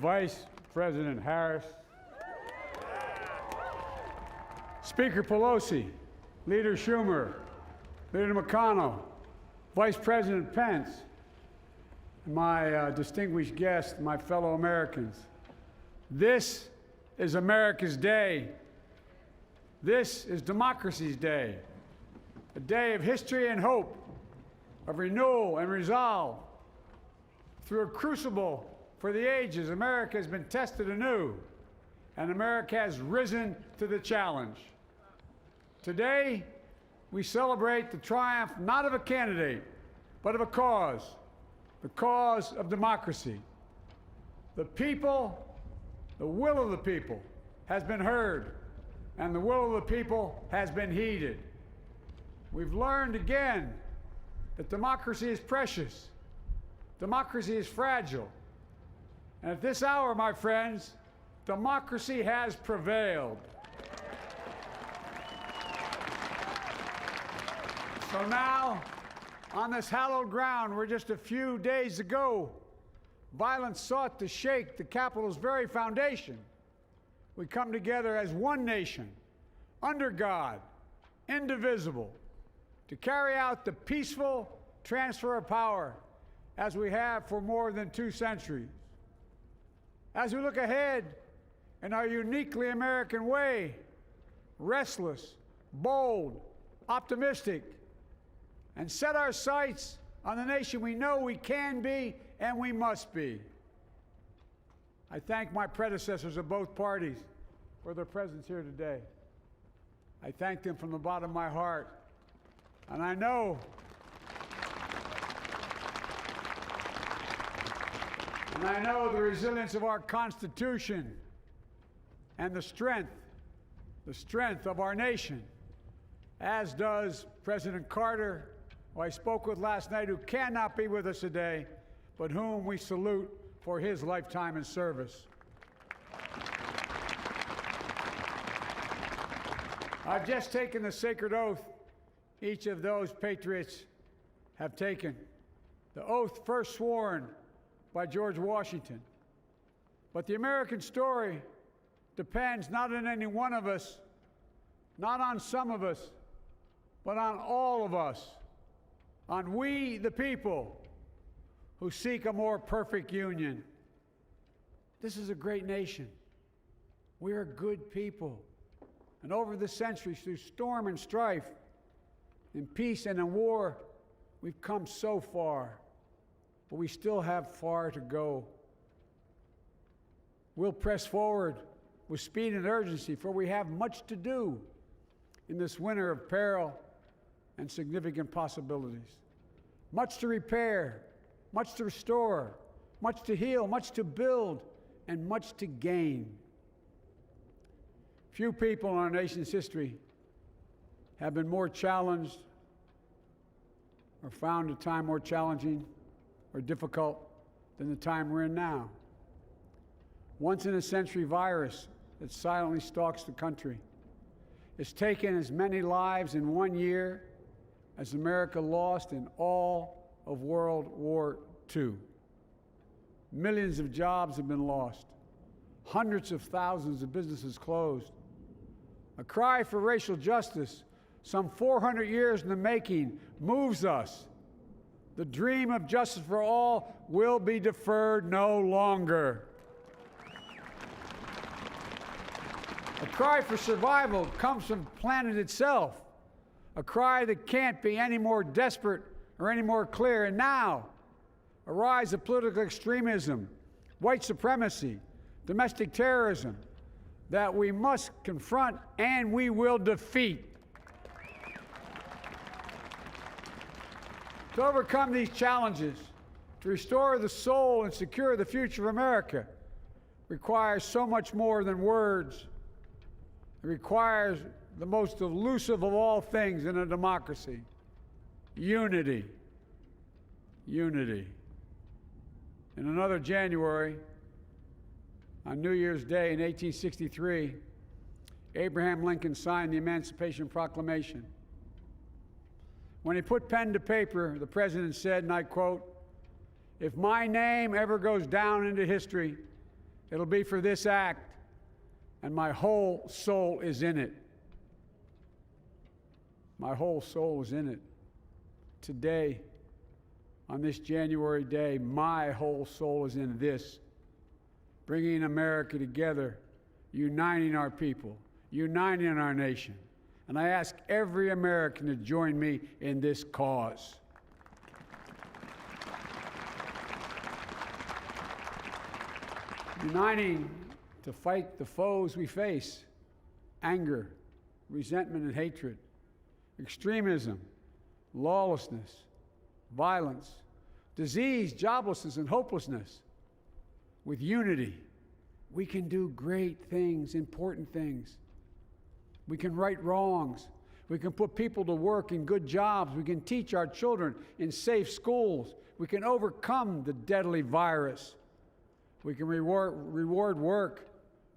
Vice President Harris, Speaker Pelosi, Leader Schumer, Leader McConnell, Vice President Pence, and my distinguished guests, my fellow Americans. This is America's day. This is democracy's day, a day of history and hope, of renewal and resolve. Through a crucible for the ages, America has been tested anew, and America has risen to the challenge. Today, we celebrate the triumph not of a candidate, but of a cause, the cause of democracy. The people, the will of the people, has been heard, and the will of the people has been heeded. We've learned again that democracy is precious, democracy is fragile, and at this hour, my friends, democracy has prevailed. So now, on this hallowed ground where just a few days ago, violence sought to shake the Capitol's very foundation, we come together as one nation, under God, indivisible, to carry out the peaceful transfer of power as we have for more than 2 centuries. As we look ahead in our uniquely American way, restless, bold, optimistic, and set our sights on the nation we know we can be and we must be. I thank my predecessors of both parties for their presence here today. I thank them from the bottom of my heart. And I know the resilience of our Constitution and the strength of our nation, as does President Carter, who I spoke with last night, who cannot be with us today, but whom we salute for his lifetime in service. I've just taken the sacred oath each of those patriots have taken, the oath first sworn by George Washington. But the American story depends not on any one of us, not on some of us, but on all of us, on we the people who seek a more perfect union. This is a great nation. We are good people. And over the centuries, through storm and strife, in peace and in war, we've come so far. But we still have far to go. We'll press forward with speed and urgency, for we have much to do in this winter of peril and significant possibilities. Much to repair, much to restore, much to heal, much to build, and much to gain. Few people in our nation's history have been more challenged or found a time more challenging or difficult than the time we're in now. Once-in-a-century virus that silently stalks the country. It's taken as many lives in 1 year as America lost in all of World War II. Millions of jobs have been lost. Hundreds of thousands of businesses closed. A cry for racial justice, some 400 years in the making, moves us. The dream of justice for all will be deferred no longer. A cry for survival comes from the planet itself, a cry that can't be any more desperate or any more clear. And now, a rise of political extremism, white supremacy, domestic terrorism, that we must confront and we will defeat. To overcome these challenges, to restore the soul and secure the future of America, requires so much more than words. It requires the most elusive of all things in a democracy: unity. Unity. In another January, on New Year's Day in 1863, Abraham Lincoln signed the Emancipation Proclamation. When he put pen to paper, the president said, and I quote, "If my name ever goes down into history It'll be for this act, and my whole soul is in it. My whole soul is in it. Today, on this January day, my whole soul is in this, bringing America together, uniting our people, uniting our nation. And I ask every American to join me in this cause. Uniting to fight the foes we face: anger, resentment and hatred, extremism, lawlessness, violence, disease, joblessness, and hopelessness. With unity, we can do great things, important things. We can right wrongs. We can put people to work in good jobs. We can teach our children in safe schools. We can overcome the deadly virus. We can reward work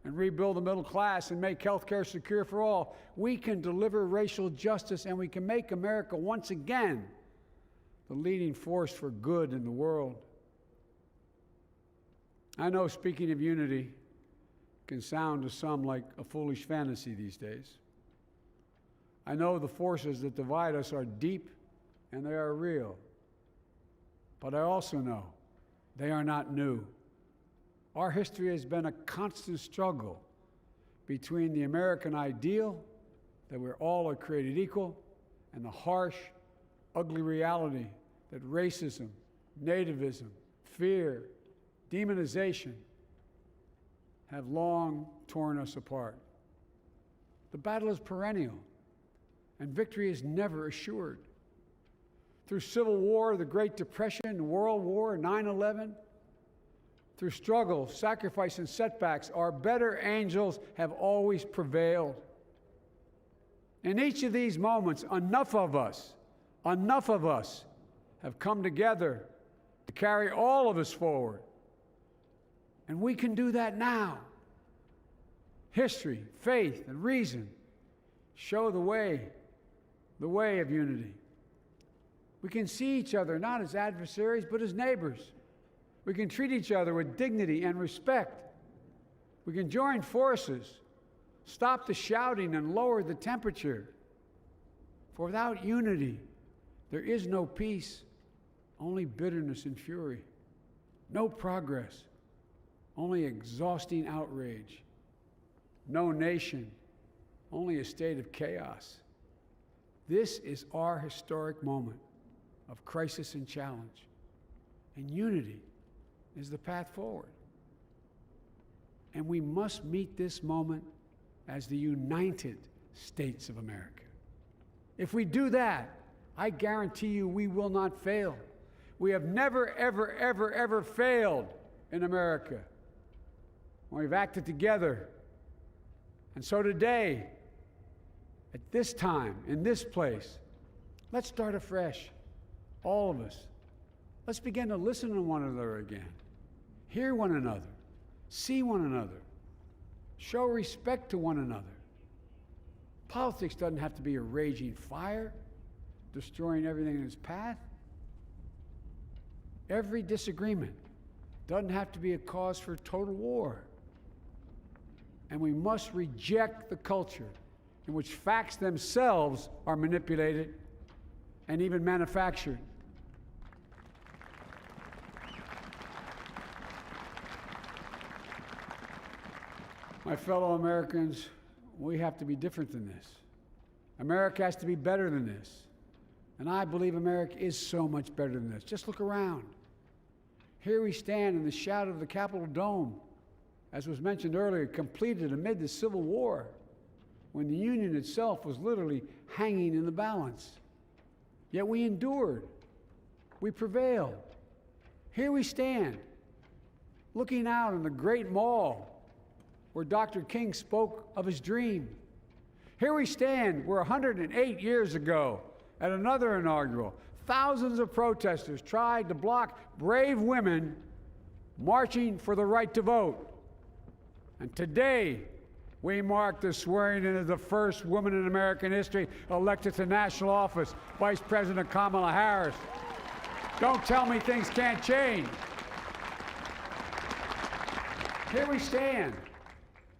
and rebuild the middle class and make health care secure for all. We can deliver racial justice, and we can make America once again the leading force for good in the world. I know speaking of unity can sound to some like a foolish fantasy these days. I know the forces that divide us are deep and they are real. But I also know they are not new. Our history has been a constant struggle between the American ideal that we're all created equal and the harsh, ugly reality that racism, nativism, fear, demonization have long torn us apart. The battle is perennial, and victory is never assured. Through Civil War, the Great Depression, World War, 9/11, through struggle, sacrifice, and setbacks, our better angels have always prevailed. In each of these moments, enough of us have come together to carry all of us forward. And we can do that now. History, faith, and reason show the way of unity. We can see each other not as adversaries, but as neighbors. We can treat each other with dignity and respect. We can join forces, stop the shouting, and lower the temperature. For without unity, there is no peace, only bitterness and fury. No progress, only exhausting outrage. No nation, only a state of chaos. This is our historic moment of crisis and challenge, and unity is the path forward. And we must meet this moment as the United States of America. If we do that, I guarantee you we will not fail. We have never, ever, ever, ever failed in America when we've acted together. And so today, at this time, in this place, let's start afresh, all of us. Let's begin to listen to one another again, hear one another, see one another, show respect to one another. Politics doesn't have to be a raging fire, destroying everything in its path. Every disagreement doesn't have to be a cause for total war. And we must reject the culture in which facts themselves are manipulated and even manufactured. My fellow Americans, we have to be different than this. America has to be better than this. And I believe America is so much better than this. Just look around. Here we stand in the shadow of the Capitol Dome, as was mentioned earlier, completed amid the Civil War, when the Union itself was literally hanging in the balance. Yet we endured. We prevailed. Here we stand, looking out on the great mall where Dr. King spoke of his dream. Here we stand where 108 years ago, at another inaugural, thousands of protesters tried to block brave women marching for the right to vote. And today, we mark the swearing in of the first woman in American history elected to national office, Vice President Kamala Harris. Don't tell me things can't change. Here we stand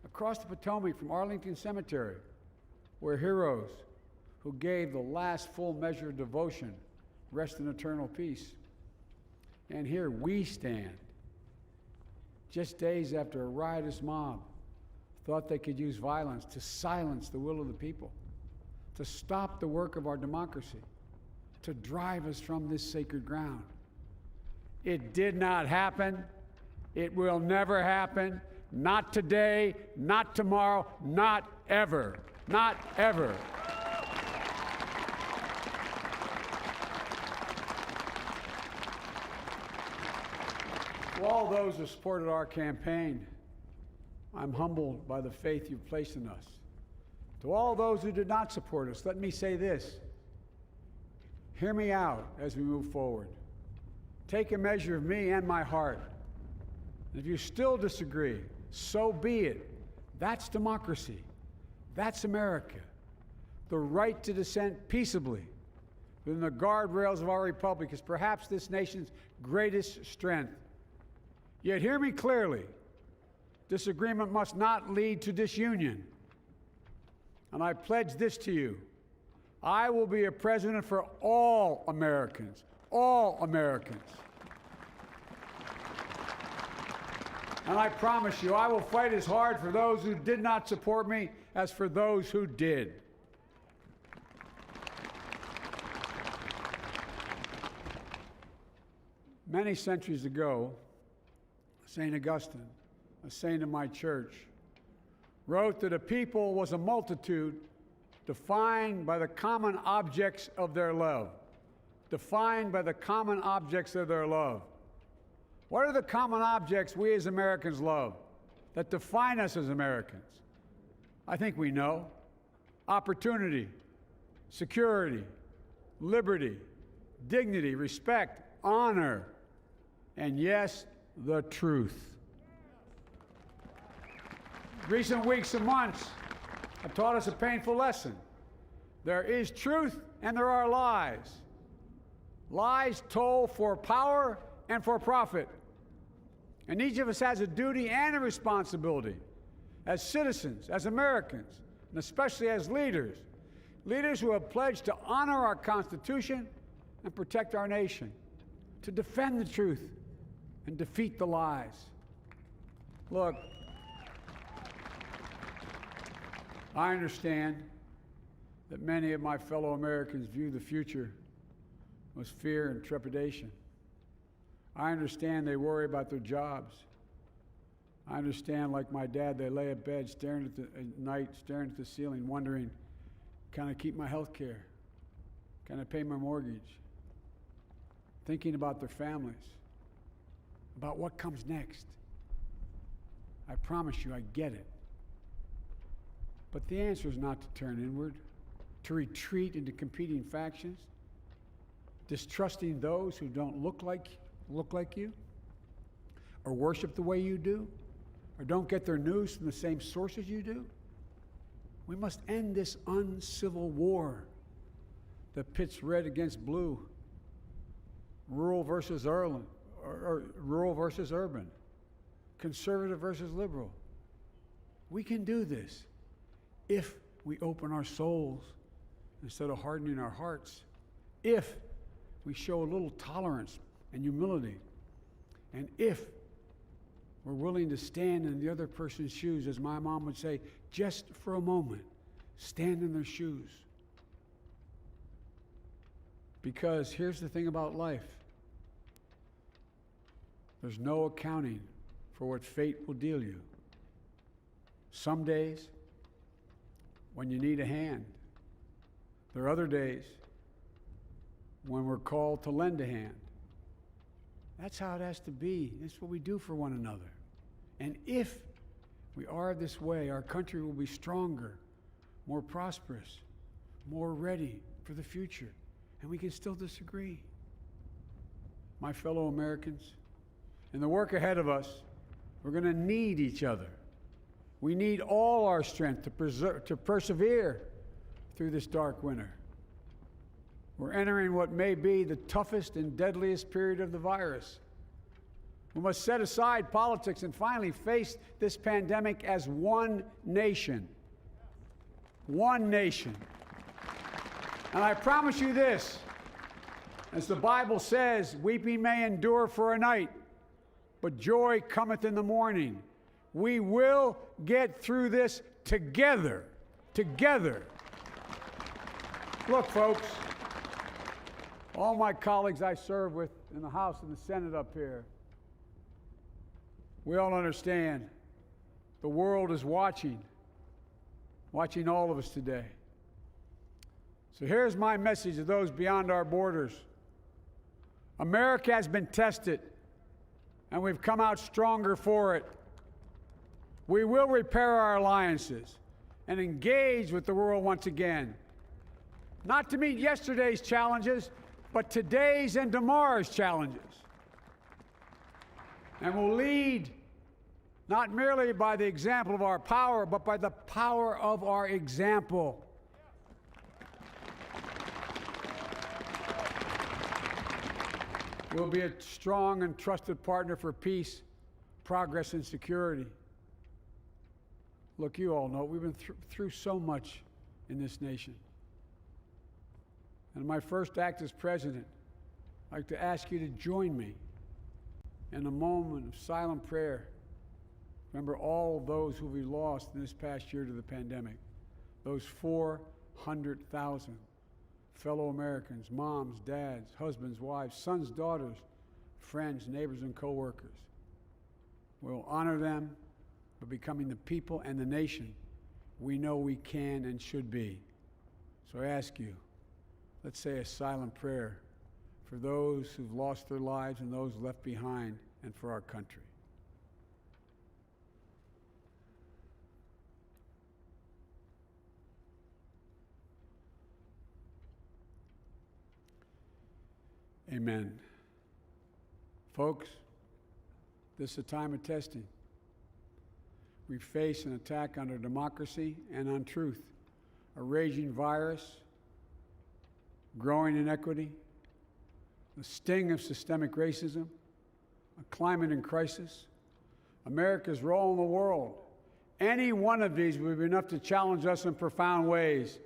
across the Potomac from Arlington Cemetery, where heroes who gave the last full measure of devotion rest in eternal peace. And here we stand, just days after a riotous mob thought they could use violence to silence the will of the people, to stop the work of our democracy, to drive us from this sacred ground. It did not happen. It will never happen. Not today, not tomorrow, not ever. Not ever. To all those who supported our campaign, I'm humbled by the faith you've placed in us. To all those who did not support us, let me say this. Hear me out as we move forward. Take a measure of me and my heart. And if you still disagree, so be it. That's democracy. That's America. The right to dissent peaceably within the guardrails of our republic is perhaps this nation's greatest strength. Yet hear me clearly. Disagreement must not lead to disunion. And I pledge this to you. I will be a president for all Americans. All Americans. And I promise you, I will fight as hard for those who did not support me as for those who did. Many centuries ago, St. Augustine, a saint of my church, wrote that a people was a multitude defined by the common objects of their love. Defined by the common objects of their love. What are the common objects we as Americans love that define us as Americans? I think we know. Opportunity, security, liberty, dignity, respect, honor, and yes, the truth. Recent weeks and months have taught us a painful lesson. There is truth and there are lies. Lies told for power and for profit. And each of us has a duty and a responsibility as citizens, as Americans, and especially as leaders. Leaders who have pledged to honor our Constitution and protect our nation, to defend the truth and defeat the lies. Look, I understand that many of my fellow Americans view the future with fear and trepidation. I understand they worry about their jobs. I understand, like my dad, they lay at bed at night, staring at the ceiling, wondering, can I keep my health care? Can I pay my mortgage? Thinking about their families, about what comes next. I promise you, I get it. But the answer is not to turn inward, to retreat into competing factions, distrusting those who don't look like you, or worship the way you do, or don't get their news from the same sources you do. We must end this uncivil war that pits red against blue, rural versus urban, conservative versus liberal. We can do this if we open our souls instead of hardening our hearts, if we show a little tolerance and humility, and if we're willing to stand in the other person's shoes, as my mom would say, just for a moment, stand in their shoes. Because here's the thing about life. There's no accounting for what fate will deal you. Some days, when you need a hand. There are other days when we're called to lend a hand. That's how it has to be. That's what we do for one another. And if we are this way, our country will be stronger, more prosperous, more ready for the future. And we can still disagree. My fellow Americans, in the work ahead of us, we're going to need each other. We need all our strength to persevere through this dark winter. We're entering what may be the toughest and deadliest period of the virus. We must set aside politics and finally face this pandemic as one nation. One nation. And I promise you this, as the Bible says, weeping may endure for a night, but joy cometh in the morning. We will get through this together. Together. Look, folks, all my colleagues I serve with in the House and the Senate up here, we all understand the world is watching all of us today. So here's my message to those beyond our borders. America has been tested, and we've come out stronger for it. We will repair our alliances and engage with the world once again, not to meet yesterday's challenges, but today's and tomorrow's challenges. And we'll lead not merely by the example of our power, but by the power of our example. We'll be a strong and trusted partner for peace, progress, and security. Look, you all know we've been through so much in this nation. And in my first act as president, I'd like to ask you to join me in a moment of silent prayer. Remember all of those who we lost in this past year to the pandemic. Those 400,000 fellow Americans, moms, dads, husbands, wives, sons, daughters, friends, neighbors, and co-workers. We'll honor them by becoming the people and the nation we know we can and should be. So I ask you, let's say a silent prayer for those who've lost their lives and those left behind, and for our country. Amen. Folks, this is a time of testing. We face an attack on our democracy and on truth, a raging virus, growing inequity, the sting of systemic racism, a climate in crisis, America's role in the world. Any one of these would be enough to challenge us in profound ways.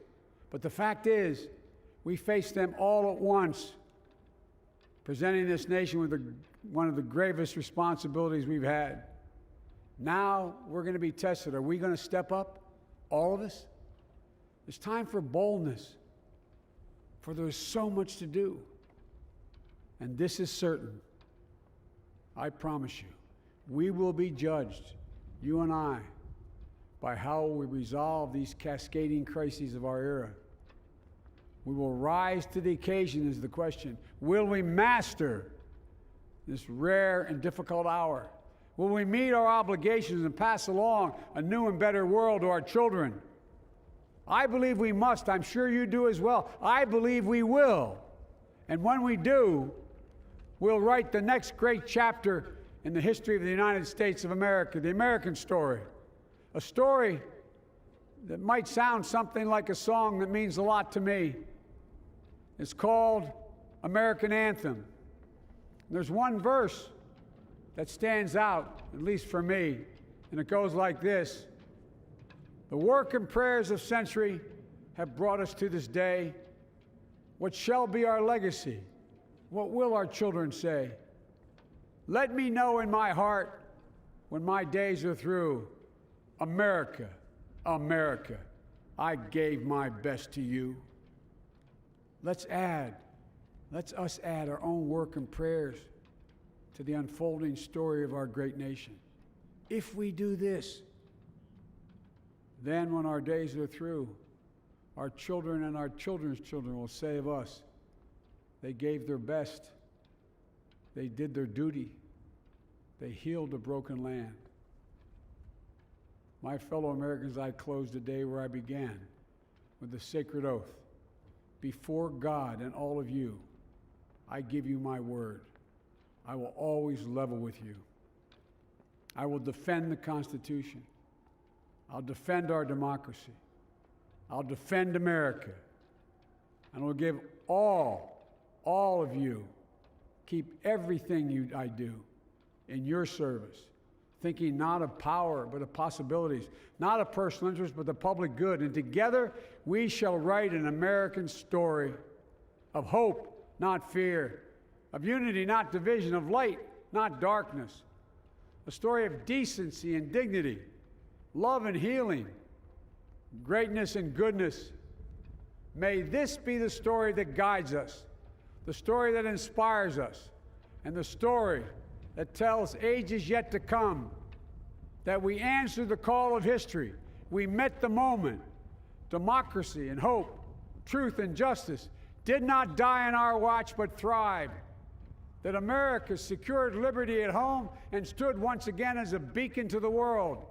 But the fact is, we face them all at once, presenting this nation with one of the gravest responsibilities we've had. Now we're going to be tested. Are we going to step up, all of us? It's time for boldness, for there's so much to do. And this is certain. I promise you, we will be judged, you and I, by how we resolve these cascading crises of our era. We will rise to the occasion is the question. Will we master this rare and difficult hour? Will we meet our obligations and pass along a new and better world to our children? I believe we must. I'm sure you do as well. I believe we will. And when we do, we'll write the next great chapter in the history of the United States of America, the American story. A story that might sound something like a song that means a lot to me. It's called American Anthem. There's one verse that stands out, at least for me, and it goes like this. The work and prayers of century have brought us to this day. What shall be our legacy? What will our children say? Let me know in my heart when my days are through. America, America, I gave my best to you. Let's us add our own work and prayers to the unfolding story of our great nation. If we do this, then when our days are through, our children and our children's children will say of us, they gave their best, they did their duty, they healed a broken land. My fellow Americans, I close the day where I began, with the sacred oath. Before God and all of you, I give you my word. I will always level with you. I will defend the Constitution. I'll defend our democracy. I'll defend America. And I will give all of you, keep everything I do in your service, thinking not of power, but of possibilities, not of personal interest, but the public good. And together, we shall write an American story of hope, not fear, of unity, not division, of light, not darkness, a story of decency and dignity, love and healing, greatness and goodness. May this be the story that guides us, the story that inspires us, and the story that tells ages yet to come that we answered the call of history. We met the moment. Democracy and hope, truth and justice did not die on our watch but thrived. That America secured liberty at home and stood once again as a beacon to the world.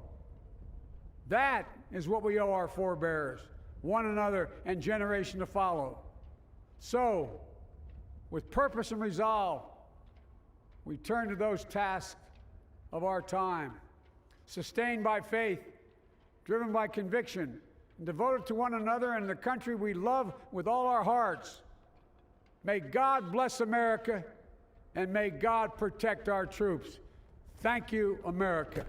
That is what we owe our forebears, one another, and generation to follow. So, with purpose and resolve, we turn to those tasks of our time, sustained by faith, driven by conviction, and devoted to one another and the country we love with all our hearts. May God bless America, and may God protect our troops. Thank you, America.